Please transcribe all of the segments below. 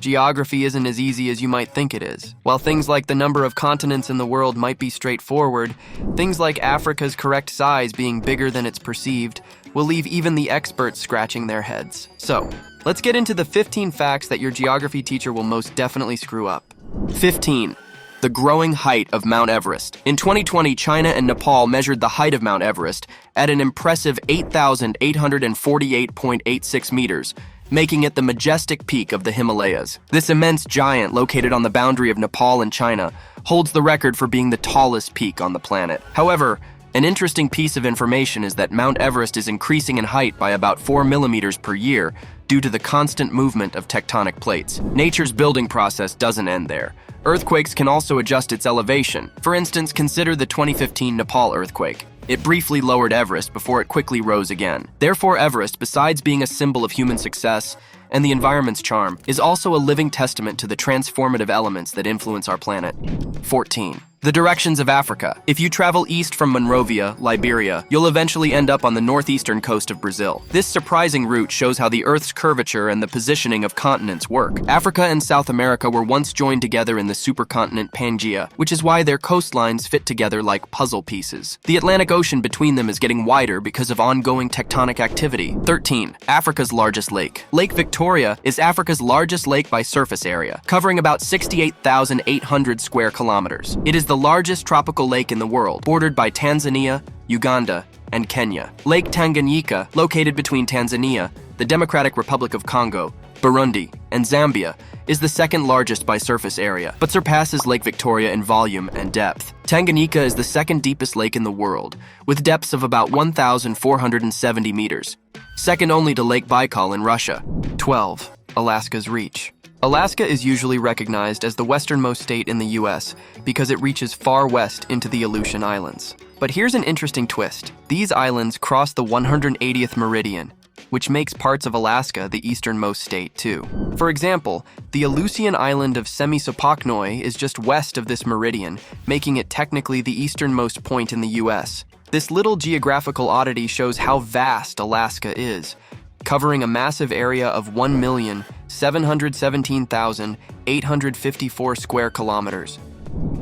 Geography isn't as easy as you might think it is. While things like the number of continents in the world might be straightforward, things like Africa's correct size being bigger than it's perceived will leave even the experts scratching their heads. So, let's get into the 15 facts that your geography teacher will most definitely screw up. 15. The growing height of Mount Everest. In 2020, China and Nepal measured the height of Mount Everest at an impressive 8,848.86 meters, making it the majestic peak of the Himalayas. This immense giant, located on the boundary of Nepal and China, holds the record for being the tallest peak on the planet. However, an interesting piece of information is that Mount Everest is increasing in height by about 4 millimeters per year due to the constant movement of tectonic plates. Nature's building process doesn't end there. Earthquakes can also adjust its elevation. For instance, consider the 2015 Nepal earthquake. It briefly lowered Everest before it quickly rose again. Therefore, Everest, besides being a symbol of human success and the environment's charm, is also a living testament to the transformative elements that influence our planet. 14. The directions of Africa. If you travel east from Monrovia, Liberia, you'll eventually end up on the northeastern coast of Brazil. This surprising route shows how the Earth's curvature and the positioning of continents work. Africa and South America were once joined together in the supercontinent Pangaea, which is why their coastlines fit together like puzzle pieces. The Atlantic Ocean between them is getting wider because of ongoing tectonic activity. 13. Africa's largest lake. Lake Victoria is Africa's largest lake by surface area, covering about 68,800 square kilometers. It is the largest tropical lake in the world, bordered by Tanzania, Uganda, and Kenya. Lake Tanganyika, located between Tanzania, the Democratic Republic of Congo, Burundi, and Zambia, is the second largest by surface area, but surpasses Lake Victoria in volume and depth. Tanganyika is the second deepest lake in the world, with depths of about 1,470 meters, second only to Lake Baikal in Russia. 12. Alaska's reach. Alaska is usually recognized as the westernmost state in the US because it reaches far west into the Aleutian Islands. But here's an interesting twist. These islands cross the 180th meridian, which makes parts of Alaska the easternmost state too. For example, the Aleutian island of Semisopochnoi is just west of this meridian, making it technically the easternmost point in the US. This little geographical oddity shows how vast Alaska is, covering a massive area of 1,717,854 square kilometers.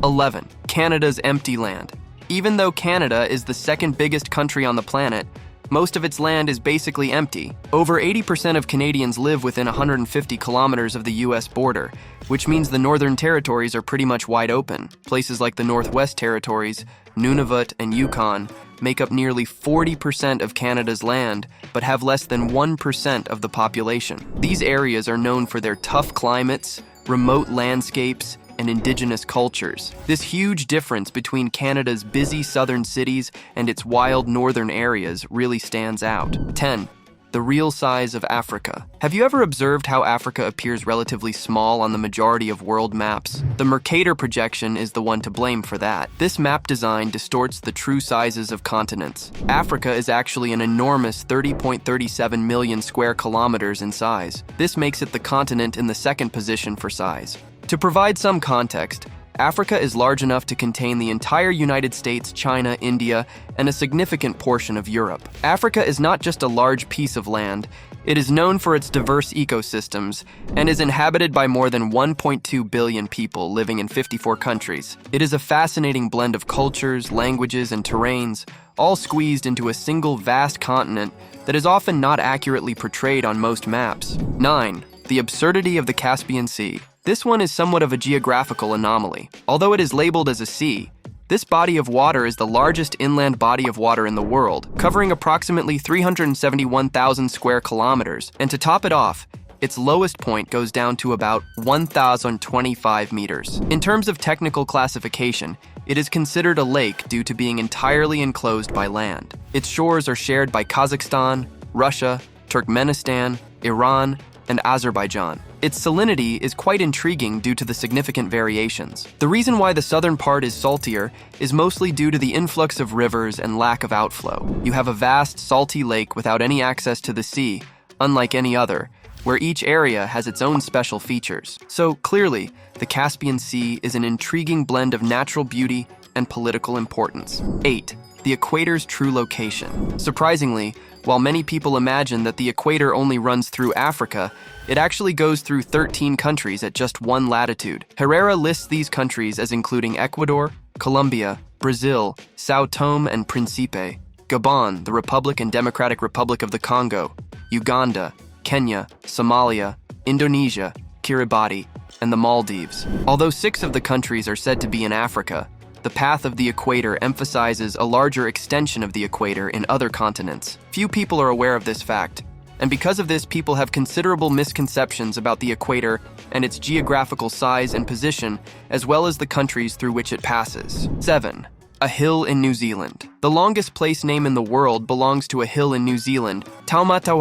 11. Canada's empty land. Even though Canada is the second biggest country on the planet, most of its land is basically empty. Over 80% of Canadians live within 150 kilometers of the US border, which means the Northern Territories are pretty much wide open. Places like the Northwest Territories, Nunavut, and Yukon make up nearly 40% of Canada's land, but have less than 1% of the population. These areas are known for their tough climates, remote landscapes, and indigenous cultures. This huge difference between Canada's busy southern cities and its wild northern areas really stands out. 10. The real size of Africa. Have you ever observed how Africa appears relatively small on the majority of world maps? The Mercator projection is the one to blame for that. This map design distorts the true sizes of continents. Africa is actually an enormous 30.37 million square kilometers in size. This makes it the continent in the second position for size. To provide some context, Africa is large enough to contain the entire United States, China, India, and a significant portion of Europe. Africa is not just a large piece of land, it is known for its diverse ecosystems and is inhabited by more than 1.2 billion people living in 54 countries. It is a fascinating blend of cultures, languages, and terrains, all squeezed into a single vast continent that is often not accurately portrayed on most maps. 9. The absurdity of the Caspian Sea. This one is somewhat of a geographical anomaly. Although it is labeled as a sea, this body of water is the largest inland body of water in the world, covering approximately 371,000 square kilometers. And to top it off, its lowest point goes down to about 1,025 meters. In terms of technical classification, it is considered a lake due to being entirely enclosed by land. Its shores are shared by Kazakhstan, Russia, Turkmenistan, Iran, and Azerbaijan. Its salinity is quite intriguing due to the significant variations. The reason why the southern part is saltier is mostly due to the influx of rivers and lack of outflow. You have a vast, salty lake without any access to the sea, unlike any other, where each area has its own special features. So clearly, the Caspian Sea is an intriguing blend of natural beauty and political importance. 8. The equator's true location. Surprisingly, While many people imagine that the equator only runs through Africa, it actually goes through 13 countries at just one latitude. Herrera lists these countries as including Ecuador, Colombia, Brazil, São Tome and Príncipe, Gabon, the Republic and Democratic Republic of the Congo, Uganda, Kenya, Somalia, Indonesia, Kiribati, and the Maldives. Although 6 of the countries are said to be in Africa, the path of the equator emphasizes a larger extension of the equator in other continents. Few people are aware of this fact, and because of this, people have considerable misconceptions about the equator and its geographical size and position, as well as the countries through which it passes. 7. A hill in New Zealand. The longest place name in the world belongs to a hill in New Zealand. Taumata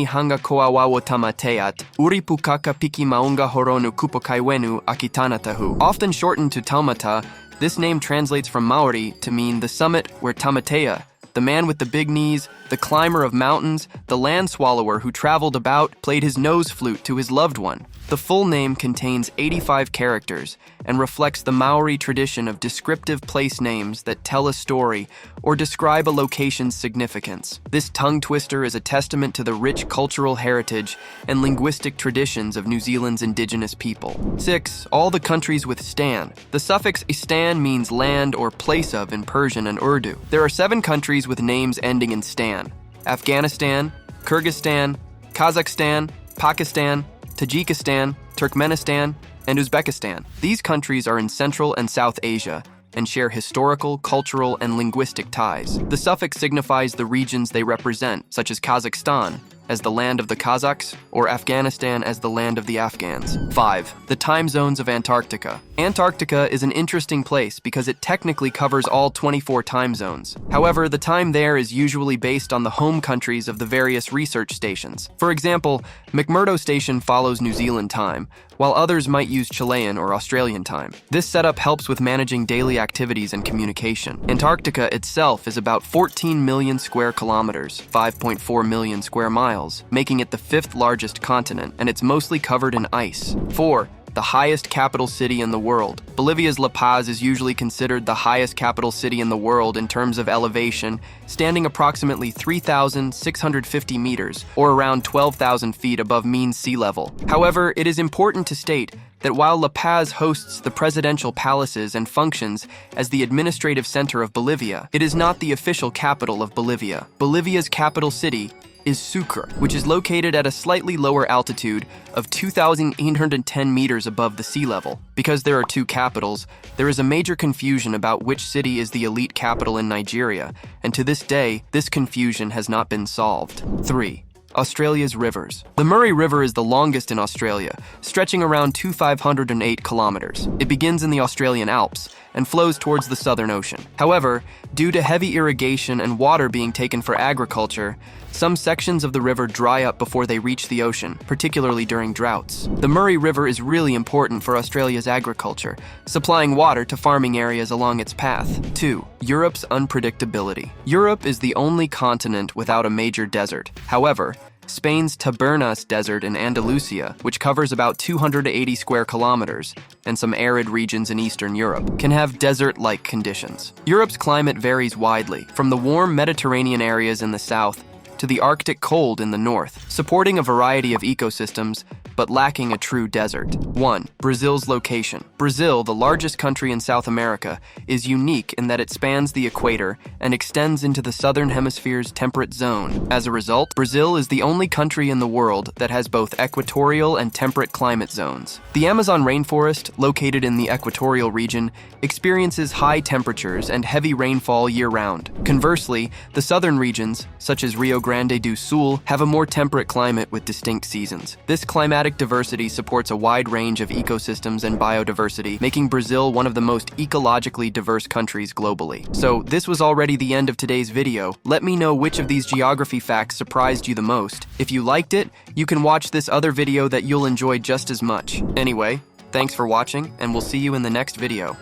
hanga koawawo tamateat, uripukaka piki maunga horonu kupokaiwenu akitanatahu. Often shortened to Taumata, this name translates from Maori to mean the summit where Tamatea, the man with the big knees, the climber of mountains, the land swallower who traveled about, played his nose flute to his loved one. The full name contains 85 characters and reflects the Maori tradition of descriptive place names that tell a story or describe a location's significance. This tongue twister is a testament to the rich cultural heritage and linguistic traditions of New Zealand's indigenous people. 6. All the countries with stan. The suffix istan means land or place of in Persian and Urdu. There are 7 countries with names ending in stan: Afghanistan, Kyrgyzstan, Kazakhstan, Pakistan, Tajikistan, Turkmenistan, and Uzbekistan. These countries are in Central and South Asia and share historical, cultural, and linguistic ties. The suffix signifies the regions they represent, such as Kazakhstan as the land of the Kazakhs, or Afghanistan as the land of the Afghans. 5. The time zones of Antarctica. Antarctica is an interesting place because it technically covers all 24 time zones. However, the time there is usually based on the home countries of the various research stations. For example, McMurdo Station follows New Zealand time, while others might use Chilean or Australian time. This setup helps with managing daily activities and communication. Antarctica itself is about 14 million square kilometers, 5.4 million square miles, making it the 5th largest continent, and it's mostly covered in ice. 4. The highest capital city in the world. Bolivia's La Paz is usually considered the highest capital city in the world in terms of elevation, standing approximately 3,650 meters, or around 12,000 feet above mean sea level. However, it is important to state that while La Paz hosts the presidential palaces and functions as the administrative center of Bolivia, it is not the official capital of Bolivia. Bolivia's capital city is Sucre, which is located at a slightly lower altitude of 2,810 meters above the sea level. Because there are 2 capitals, there is a major confusion about which city is the elite capital in Nigeria, and to this day, this confusion has not been solved. 3. Australia's rivers. The Murray River is the longest in Australia, stretching around 2,508 kilometers. It begins in the Australian Alps and flows towards the Southern Ocean. However, due to heavy irrigation and water being taken for agriculture, some sections of the river dry up before they reach the ocean, particularly during droughts. The Murray River is really important for Australia's agriculture, supplying water to farming areas along its path. 2. Europe's unpredictability. Europe is the only continent without a major desert. However, Spain's Tabernas Desert in Andalusia, which covers about 280 square kilometers, and some arid regions in Eastern Europe, can have desert-like conditions. Europe's climate varies widely, from the warm Mediterranean areas in the south to the Arctic cold in the north, supporting a variety of ecosystems, but lacking a true desert. 1. Brazil's location. Brazil, the largest country in South America, is unique in that it spans the equator and extends into the southern hemisphere's temperate zone. As a result, Brazil is the only country in the world that has both equatorial and temperate climate zones. The Amazon rainforest, located in the equatorial region, experiences high temperatures and heavy rainfall year-round. Conversely, the southern regions, such as Rio Grande do Sul, have a more temperate climate with distinct seasons. This climatic diversity supports a wide range of ecosystems and biodiversity, making Brazil one of the most ecologically diverse countries globally. So, this was already the end of today's video. Let me know which of these geography facts surprised you the most. If you liked it, you can watch this other video that you'll enjoy just as much. Anyway, thanks for watching, and we'll see you in the next video.